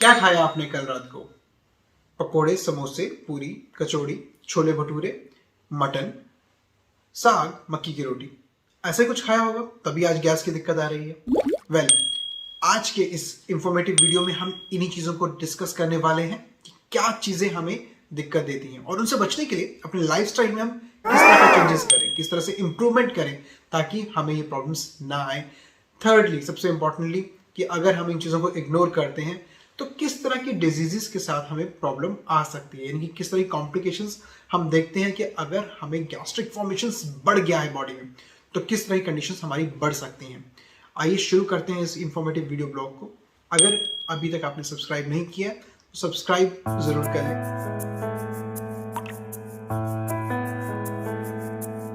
क्या खाया आपने कल रात को? पकोड़े, समोसे, पूरी, कचौड़ी, छोले भटूरे, मटन, साग, मक्की की रोटी। ऐसे कुछ खाया होगा तभी आज गैस की दिक्कत आ रही है। वेल, आज के इस इंफॉर्मेटिव वीडियो में हम इन्हीं चीजों को डिस्कस करने वाले हैं कि क्या चीजें हमें दिक्कत देती हैं और उनसे बचने के लिए अपने लाइफस्टाइल में हम किस तरह का चेंजेस करें, किस तरह से इंप्रूवमेंट करें ताकि हमें ये प्रॉब्लम्स ना आए। थर्डली, सबसे इंपॉर्टेंटली, कि अगर हम इन चीजों को इग्नोर करते हैं तो किस तरह की डिजीजेस के साथ हमें प्रॉब्लम आ सकती है, यानी कि किस तरह की कॉम्प्लिकेशंस हम देखते हैं कि अगर हमें गैस्ट्रिक फॉर्मेशंस बढ़ गया है बॉडी में तो किस तरह की कंडीशंस हमारी बढ़ सकती हैं। आइए शुरू करते हैं इस इंफॉर्मेटिव वीडियो ब्लॉग को। अगर अभी तक आपने सब्सक्राइब नहीं किया तो सब्सक्राइब जरूर करें।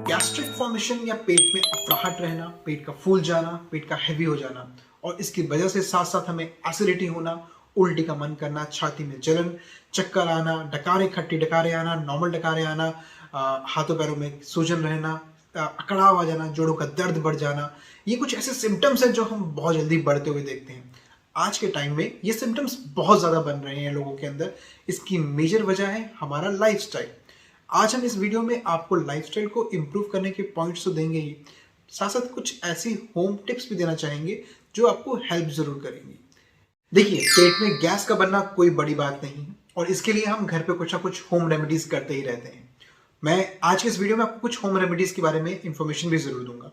गैस्ट्रिक फॉर्मेशन या पेट में अफराहट रहना, पेट का फूल जाना, पेट का हैवी हो जाना और इसकी वजह से साथ साथ हमें एसिडिटी होना, उल्टी का मन करना, छाती में जलन, चक्कर आना, डकारे, खट्टी डकारे आना, नॉर्मल डकारे आना, हाथों पैरों में सूजन रहना, अकड़ाव आ जाना, जोड़ों का दर्द बढ़ जाना, ये कुछ ऐसे सिम्टम्स हैं जो हम बहुत जल्दी बढ़ते हुए देखते हैं। आज के टाइम में ये सिम्टम्स बहुत ज़्यादा बन रहे हैं लोगों के अंदर। इसकी मेजर वजह है हमारा लाइफस्टाइल। आज हम इस वीडियो में आपको लाइफस्टाइल को इम्प्रूव करने के पॉइंट्स तो देंगे ही, साथ साथ कुछ ऐसी होम टिप्स भी देना चाहेंगे जो आपको हेल्प जरूर करेंगी। देखिए, पेट में गैस का बनना कोई बड़ी बात नहीं है और इसके लिए हम घर पे कुछ ना कुछ होम रेमेडीज करते ही रहते हैं। मैं आज के इस वीडियो में आपको कुछ होम रेमेडीज के बारे में इंफॉर्मेशन भी जरूर दूंगा,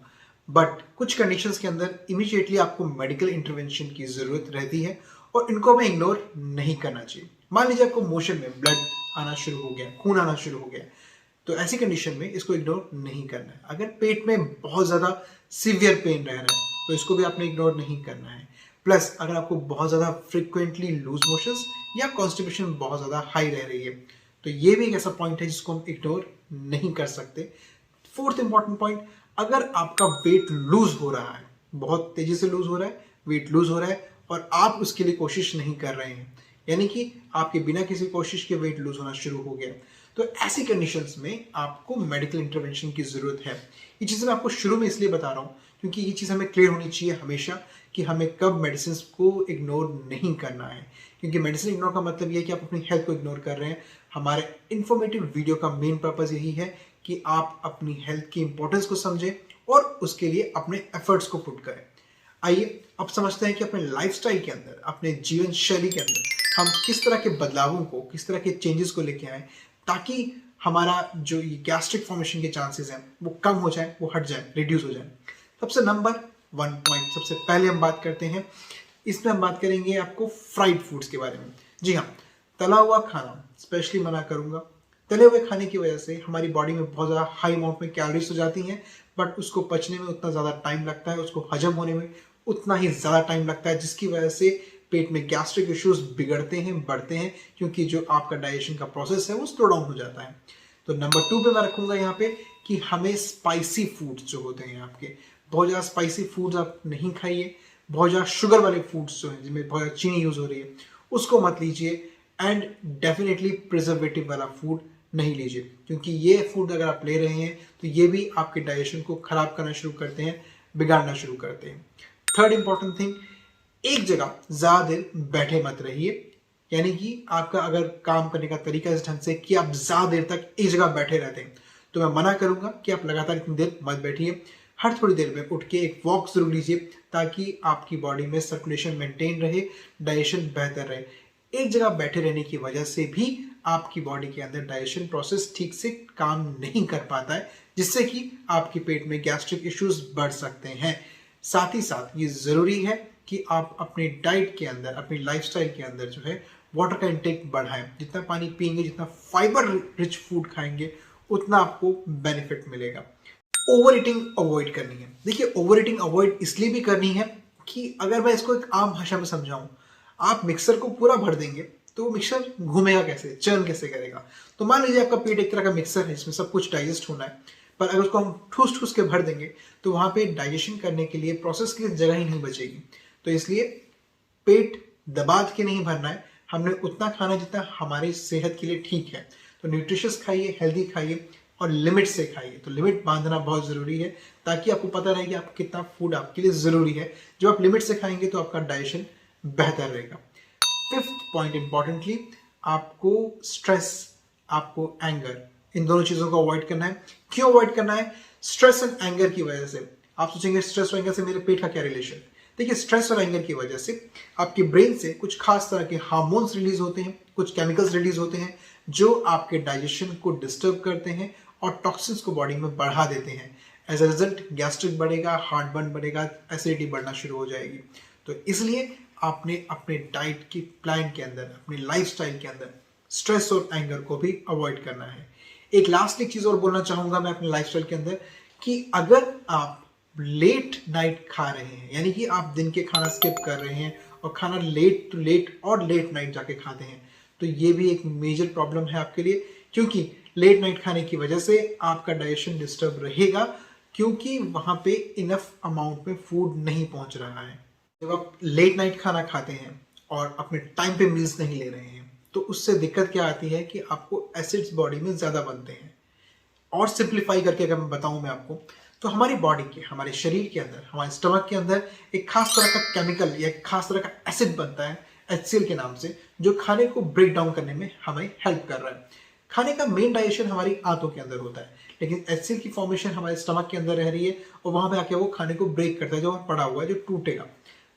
बट कुछ कंडीशंस के अंदर इमीडिएटली आपको मेडिकल इंटरवेंशन की जरूरत रहती है और इनको हमें इग्नोर नहीं करना चाहिए। मान लीजिए आपको मोशन में ब्लड आना शुरू हो गया, खून आना शुरू हो गया, तो ऐसी कंडीशन में इसको इग्नोर नहीं करना है। अगर पेट में बहुत ज़्यादा सीवियर पेन रह रहा है तो इसको भी आपने इग्नोर नहीं करना है। प्लस अगर आपको बहुत ज़्यादा फ्रिक्वेंटली लूज मोशंस या कॉन्स्टिपेशन बहुत ज़्यादा हाई रह रही है तो ये भी एक ऐसा पॉइंट है जिसको हम इग्नोर नहीं कर सकते। फोर्थ इंपॉर्टेंट पॉइंट, अगर आपका वेट लूज हो रहा है, बहुत तेजी से लूज हो रहा है, वेट लूज हो रहा है और आप उसके लिए कोशिश नहीं कर रहे हैं, यानी कि आपके बिना किसी कोशिश के वेट लूज होना शुरू हो गया, तो ऐसी कंडीशंस में आपको मेडिकल इंटरवेंशन की जरूरत है। ये चीज़ मैं आपको शुरू में इसलिए बता रहा हूँ क्योंकि ये चीज़ हमें क्लियर होनी चाहिए हमेशा कि हमें कब मेडिसिन को इग्नोर नहीं करना है, क्योंकि मेडिसिन इग्नोर का मतलब ये है कि आप अपनी हेल्थ को इग्नोर कर रहे हैं। हमारे इन्फॉर्मेटिव वीडियो का मेन पर्पज यही है कि आप अपनी हेल्थ की इंपॉर्टेंस को समझें और उसके लिए अपने एफर्ट्स को पुट करें। आइए अब समझते हैं कि अपने लाइफस्टाइल के अंदर, अपने जीवन शैली के अंदर हम किस तरह के बदलावों को, किस तरह के चेंजेस को लेके आए ताकि हमारा जो ये गैस्ट्रिक फॉर्मेशन के चांसेस हैं वो कम हो जाए, वो हट जाए, रिड्यूस हो जाए। सबसे नंबर वन पॉइंट, सबसे पहले हम बात करते हैं, इसमें हम बात करेंगे आपको फ्राइड फूड्स के बारे में। जी हाँ, तला हुआ खाना स्पेशली मना करूंगा। तले हुए खाने की वजह से हमारी बॉडी में बहुत ज़्यादा हाई अमाउंट में कैलोरीज हो जाती हैं, बट उसको पचने में उतना ज़्यादा टाइम लगता है, उसको हजम होने में उतना ही ज़्यादा टाइम लगता है, जिसकी वजह से पेट में गैस्ट्रिक इश्यूज बिगड़ते हैं, बढ़ते हैं, क्योंकि जो आपका डाइजेशन का प्रोसेस है वो स्लो डाउन हो जाता है। तो नंबर 2 पे मैं रखूंगा यहाँ पे कि हमें स्पाइसी फूड्स जो होते हैं आपके, बहुत ज़्यादा स्पाइसी फूड्स आप नहीं खाइए। बहुत ज़्यादा शुगर वाले फूड्स जो हैं जिनमें बहुत ज़्यादा चीनी यूज़ हो रही है उसको मत लीजिए। एंड डेफिनेटली प्रिजर्वेटिव वाला फूड नहीं लीजिए, क्योंकि ये फूड अगर आप ले रहे हैं तो ये भी आपके डाइजेशन को खराब करना शुरू करते हैं, बिगाड़ना शुरू करते हैं। थर्ड इंपॉर्टेंट थिंग, एक जगह ज़्यादा देर बैठे मत रहिए, यानी कि आपका अगर काम करने का तरीका इस ढंग से कि आप ज़्यादा देर तक एक जगह बैठे रहते हैं तो मैं मना करूंगा कि आप लगातार इतनी देर मत बैठिए। हर थोड़ी देर में उठ के एक वॉक जरूर लीजिए ताकि आपकी बॉडी में सर्कुलेशन मेंटेन रहे, डाइजेशन बेहतर रहे। एक जगह बैठे रहने की वजह से भी आपकी बॉडी के अंदर डाइजेशन प्रोसेस ठीक से काम नहीं कर पाता है, जिससे कि आपके पेट में गैस्ट्रिक इश्यूज बढ़ सकते हैं। साथ ही साथ ये ज़रूरी है कि आप अपने डाइट के अंदर, अपनी लाइफस्टाइल के अंदर जो है वाटर का इंटेक बढ़ाएं। जितना पानी पिएंगे, जितना फाइबर रिच फूड खाएंगे, उतना आपको बेनिफिट मिलेगा। ओवर ईटिंग अवॉइड करनी है। देखिए, ओवर ईटिंग अवॉइड इसलिए भी करनी है कि अगर मैं इसको एक आम भाषा में समझाऊं, आप मिक्सर को पूरा भर देंगे तो मिक्सर घूमेगा कैसे, चर्न कैसे करेगा। तो मान लीजिए आपका पेट एक तरह का मिक्सर है जिसमें सब कुछ डाइजेस्ट होना है, पर अगर उसको हम ठूस ठूस के भर देंगे तो वहां पे डाइजेशन करने के लिए, प्रोसेस के लिए जगह ही नहीं बचेगी। तो इसलिए पेट दबा के नहीं भरना है, हमने उतना खाना जितना हमारी सेहत के लिए ठीक है। तो न्यूट्रिशियस खाइए, हेल्दी खाइए और लिमिट से खाइए। तो लिमिट बांधना बहुत ज़रूरी है ताकि आपको पता रहे कि आप कितना फूड आपके लिए ज़रूरी है। जब आप लिमिट से खाएंगे तो आपका डाइजेशन बेहतर रहेगा। फिफ्थ पॉइंट इंपॉर्टेंटली, आपको स्ट्रेस, आपको एंगर, इन दोनों चीजों को अवॉइड करना है। क्यों अवॉइड करना है? स्ट्रेस एंड एंगर की वजह से। आप सोचेंगे स्ट्रेस और एंगर से मेरे पेट का क्या रिलेशन है? देखिए, स्ट्रेस और एंगर की वजह से आपके ब्रेन से कुछ खास तरह के हार्मोन्स रिलीज होते हैं, कुछ केमिकल्स रिलीज होते हैं जो आपके डाइजेशन को डिस्टर्ब करते हैं और टॉक्सिन्स को बॉडी में बढ़ा देते हैं। एज अ रिजल्ट गैस्ट्रिक बढ़ेगा, हार्टबर्न बढ़ेगा, एसिडिटी बढ़ना शुरू हो जाएगी। तो इसलिए आपने अपने डाइट की प्लान के अंदर, अपने लाइफस्टाइल के अंदर स्ट्रेस और एंगर को भी अवॉइड करना है। एक लास्ट एक चीज और बोलना चाहूंगा मैं अपने लाइफस्टाइल के अंदर कि अगर आप लेट नाइट खा रहे हैं, यानी कि आप दिन के खाना स्किप कर रहे हैं और खाना लेट टू लेट और लेट नाइट जाके खाते हैं, तो ये भी एक मेजर प्रॉब्लम है आपके लिए, क्योंकि लेट नाइट खाने की वजह से आपका डाइजेशन डिस्टर्ब रहेगा, क्योंकि वहां पे इनफ अमाउंट में फूड नहीं पहुंच रहा है। जब आप लेट नाइट खाना खाते हैं और अपने टाइम पे मील्स नहीं ले रहे हैं, तो उससे दिक्कत क्या आती है कि आपको एसिड्स बॉडी में ज्यादा बनते हैं। और सिंप्लीफाई करके अगर मैं बताऊं मैं आपको, तो हमारी बॉडी के, हमारे शरीर के अंदर, हमारे स्टमक के अंदर एक खास तरह का केमिकल या एक खास तरह का एसिड बनता है HCl के नाम से, जो खाने को ब्रेक डाउन करने में हमें हेल्प कर रहा है। खाने का मेन डाइजेशन हमारी आंतों के अंदर होता है, लेकिन HCl की फॉर्मेशन हमारे स्टमक के अंदर रह रही है और वहां पे आके वो खाने को ब्रेक करता है, जो पड़ा हुआ है, जो टूटेगा।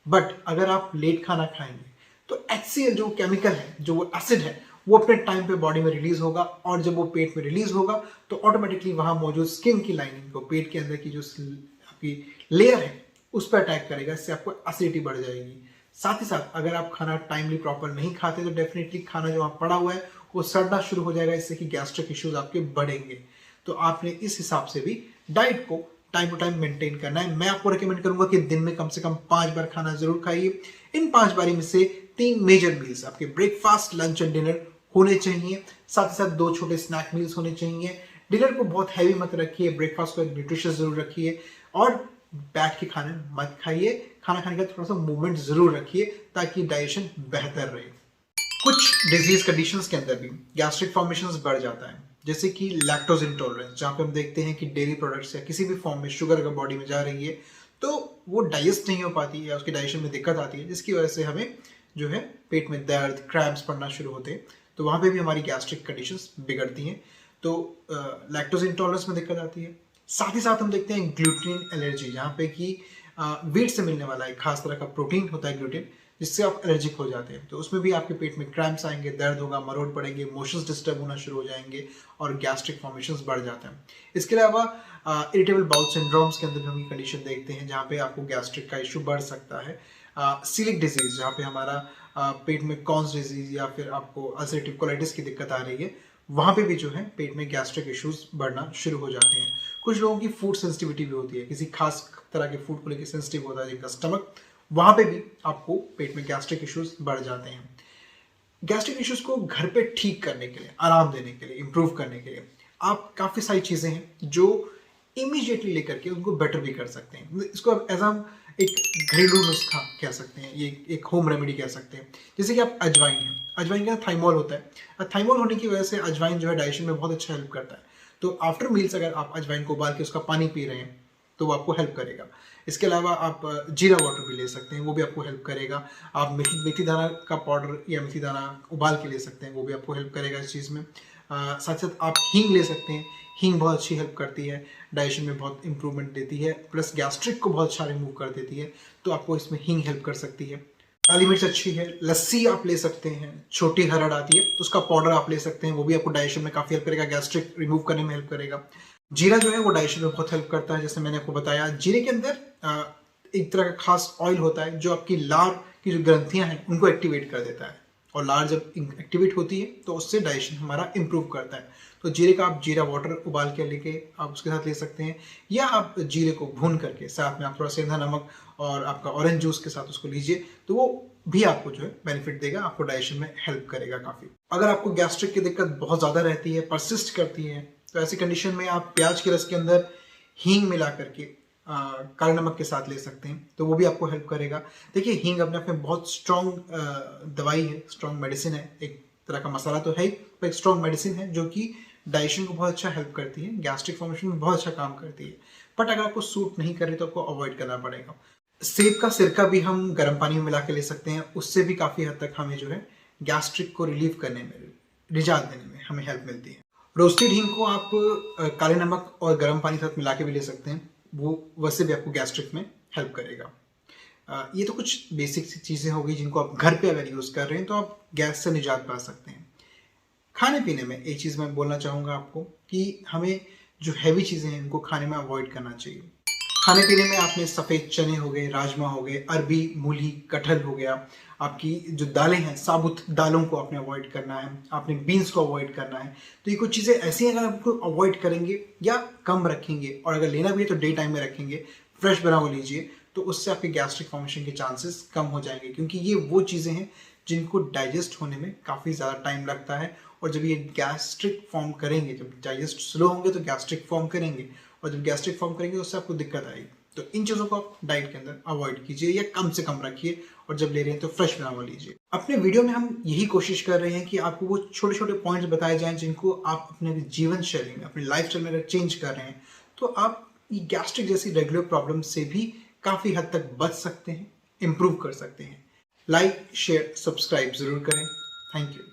बट अगर आप लेट खाना खाएंगे तो HCl जो केमिकल है, जो वो एसिड है, वो अपने टाइम पे बॉडी में रिलीज होगा, और जब वो पेट में रिलीज होगा तो ऑटोमेटिकली वहां मौजूद स्किन की लाइनिंग को, पेट के अंदर की जो आपकी लेयर है, उस पर अटैक करेगा। इससे आपको एसिडिटी बढ़ जाएगी। साथ ही साथ अगर आप खाना टाइमली प्रॉपर नहीं खाते तो डेफिनेटली खाना जो वहां पड़ा हुआ है वो सड़ना शुरू हो जाएगा, इससे कि गैस्ट्रिक इश्यूज आपके बढ़ेंगे। तो आपने इस हिसाब से भी डाइट को टाइम टू टाइम मेंटेन करना है। मैं आपको रेकमेंड करूंगा कि दिन में कम से कम 5 बार खाना जरूर खाइए। इन 5 बारी में से 3 मेजर मील्स आपके ब्रेकफास्ट, लंच एंड डिनर होने चाहिए। साथ ही साथ 2 छोटे स्नैक मील्स होने चाहिए। डिनर को बहुत हैवी मत रखिए, ब्रेकफास्ट को न्यूट्रिशियस जरूर रखिए, और बैठ के खाना मत खाइए। खाना खाने का थोड़ा सा मूवमेंट जरूर रखिए ताकि डाइजेशन बेहतर रहे। कुछ डिजीज कंडीशंस के अंदर भी गैस्ट्रिक फॉर्मेशंस बढ़ जाता है, जैसे कि लैक्टोज इंटॉलरेंस, जहां पे हम देखते हैं कि डेयरी प्रोडक्ट्स या किसी भी फॉर्म में शुगर अगर बॉडी में जा रही है तो वो डाइजेस्ट नहीं हो पाती है या उसके डाइजेशन में दिक्कत आती है, जिसकी वजह से हमें जो है पेट में दर्द, क्रैम्प्स पड़ना शुरू होते हैं। तो वहां पे भी हमारी गैस्ट्रिक कंडीशंस बिगड़ती हैं। तो लैक्टोज इंटॉलरेंस में दिक्कत आती है। साथ ही साथ हम देखते हैं ग्लूटेन एलर्जी, जहाँ पे कि वीट से मिलने वाला एक खास तरह का प्रोटीन होता है ग्लूटेन, जिससे आप एलर्जिक हो जाते हैं। तो उसमें भी आपके पेट में क्रैम्प्स आएंगे, दर्द होगा, मरोड़ पड़ेंगे, मोशंस डिस्टर्ब होना शुरू हो जाएंगे और गैस्ट्रिक फॉर्मेशंस बढ़ जाते हैं। इसके अलावा इरिटेबल बाउल सिंड्रोम्स के अंदर भी हम ये कंडीशन देखते हैं, जहाँ पे आपको गैस्ट्रिक का इशू बढ़ सकता है। सीलिक डिजीज, जहाँ पे हमारा पेट में कॉन्स डिजीज या फिर आपको अल्सरेटिव कोलाइटिस की दिक्कत आ रही है, वहाँ पे भी जो है पेट में गैस्ट्रिक इश्यूज बढ़ना शुरू हो जाते हैं। कुछ लोगों की फूड सेंसिटिविटी भी होती है, किसी खास तरह के फूड को लेकर सेंसिटिव होता है जिनका स्टमक, वहां पे भी आपको पेट में गैस्ट्रिक इश्यूज बढ़ जाते हैं। गैस्ट्रिक इश्यूज को घर पे ठीक करने के लिए, आराम देने के लिए, इंप्रूव करने के लिए आप काफी सारी चीजें हैं जो इमीडिएटली लेकर के उनको बेटर भी कर सकते हैं। इसको आप एज हम एक घरेलू नुस्खा कह सकते हैं, ये एक होम रेमेडी कह सकते हैं। जैसे कि आप अजवाइन है, अजवाइन का थाइमोल होता है। थाइमोल होने की वजह से अजवाइन जो है डाइजेशन में बहुत अच्छा हेल्प करता है। तो आफ्टर मील्स अगर आप अजवाइन को उबाल के उसका पानी पी रहे हैं तो वो आपको हेल्प करेगा। इसके अलावा आप जीरा वाटर भी ले सकते हैं, वो भी आपको हेल्प करेगा। आप मेथी दाना का पाउडर या मेथी दाना उबाल के ले सकते हैं, वो भी आपको हेल्प करेगा इस चीज़ में। साथ साथ आप हींग ले सकते हैं, हींग बहुत अच्छी हेल्प करती है, डाइजेशन में बहुत इंप्रूवमेंट देती है, प्लस गैस्ट्रिक को बहुत अच्छा रिमूव कर देती है। तो आपको इसमें हींग हेल्प कर सकती है। काली मिर्च अच्छी है, लस्सी आप ले सकते हैं, छोटी हरड़ आती है उसका पाउडर आप ले सकते हैं, वो भी आपको डाइजेशन में काफ़ी हेल्प करेगा, गैस्ट्रिक रिमूव करने में हेल्प करेगा। जीरा जो है वो डाइजेशन में बहुत हेल्प करता है, जैसे मैंने आपको बताया। जीरे के अंदर एक तरह का खास ऑयल होता है जो आपकी लार की जो ग्रंथियां हैं उनको एक्टिवेट कर देता है, और लार जब एक्टिवेट होती है तो उससे डाइजेशन हमारा इंप्रूव करता है। तो जीरे का आप जीरा वाटर उबाल के लेके आप उसके साथ ले सकते हैं, या आप जीरे को भून करके साथ में आप थोड़ा सेंधा नमक और आपका ऑरेंज जूस के साथ उसको लीजिए, तो वो भी आपको जो है बेनिफिट देगा, आपको डाइजेशन में हेल्प करेगा काफ़ी। अगर आपको गैस्ट्रिक की दिक्कत बहुत ज़्यादा रहती है, परसिस्ट करती है, तो ऐसी कंडीशन में आप प्याज के रस के अंदर हींग मिला करके काले नमक के साथ ले सकते हैं, तो वो भी आपको हेल्प करेगा। देखिए, हींग अपने आप में बहुत स्ट्रॉन्ग दवाई है, स्ट्रॉन्ग मेडिसिन है, एक तरह का मसाला तो है ही, पर एक स्ट्रॉन्ग मेडिसिन है जो कि डाइजेशन को बहुत अच्छा हेल्प करती है, गैस्ट्रिक फॉर्मेशन में बहुत अच्छा काम करती है। बट अगर आपको सूट नहीं कर रही तो आपको अवॉइड करना पड़ेगा। सेब का सिरका भी हम गर्म पानी में मिला के ले सकते हैं, उससे भी काफ़ी हद तक हमें जो है गैस्ट्रिक को रिलीव करने में, निजात देने में हमें हेल्प मिलती है। रोस्टेड हींग को आप काले नमक और गर्म पानी के साथ मिला के भी ले सकते हैं, वो वैसे भी आपको गैस्ट्रिक में हेल्प करेगा। ये तो कुछ बेसिक सी चीज़ें हो गई जिनको आप घर पे अगर यूज़ कर रहे हैं तो आप गैस से निजात पा सकते हैं। खाने पीने में एक चीज़ मैं बोलना चाहूँगा आपको कि हमें जो हैवी चीज़ें हैं इनको खाने में अवॉइड करना चाहिए। खाने पीने में आपने सफ़ेद चने हो गए, राजमा हो गए, अरबी, मूली, कटहल हो गया, आपकी जो दालें हैं साबुत दालों को आपने अवॉइड करना है, आपने बीन्स को अवॉइड करना है। तो ये कुछ चीज़ें ऐसी हैं, अगर आपको अवॉइड करेंगे या कम रखेंगे और अगर लेना भी है तो डे टाइम में रखेंगे, फ्रेश बना हुआ लीजिए, तो उससे आपके गैस्ट्रिक फॉर्मेशन के चांसेस कम हो जाएंगे, क्योंकि ये वो चीज़ें हैं जिनको डाइजेस्ट होने में काफ़ी ज़्यादा टाइम लगता है। और जब ये गैस्ट्रिक फॉर्म करेंगे, जब डाइजेस्ट स्लो होंगे तो गैस्ट्रिक फॉर्म करेंगे, और जब गैस्ट्रिक फॉर्म करेंगे तो उससे आपको दिक्कत आएगी। तो इन चीज़ों को आप डाइट के अंदर अवॉइड कीजिए या कम से कम रखिए, और जब ले रहे हैं तो फ्रेश बना हुआ लीजिए। अपने वीडियो में हम यही कोशिश कर रहे हैं कि आपको वो छोटे छोटे पॉइंट्स बताए जाएं जिनको आप अपने जीवन शैली में, अपने लाइफ स्टाइल में अगर चेंज कर रहे हैं तो आप ये गैस्ट्रिक जैसी रेगुलर प्रॉब्लम से भी काफ़ी हद तक बच सकते हैं, इम्प्रूव कर सकते हैं। लाइक, शेयर, सब्सक्राइब ज़रूर करें। Thank you.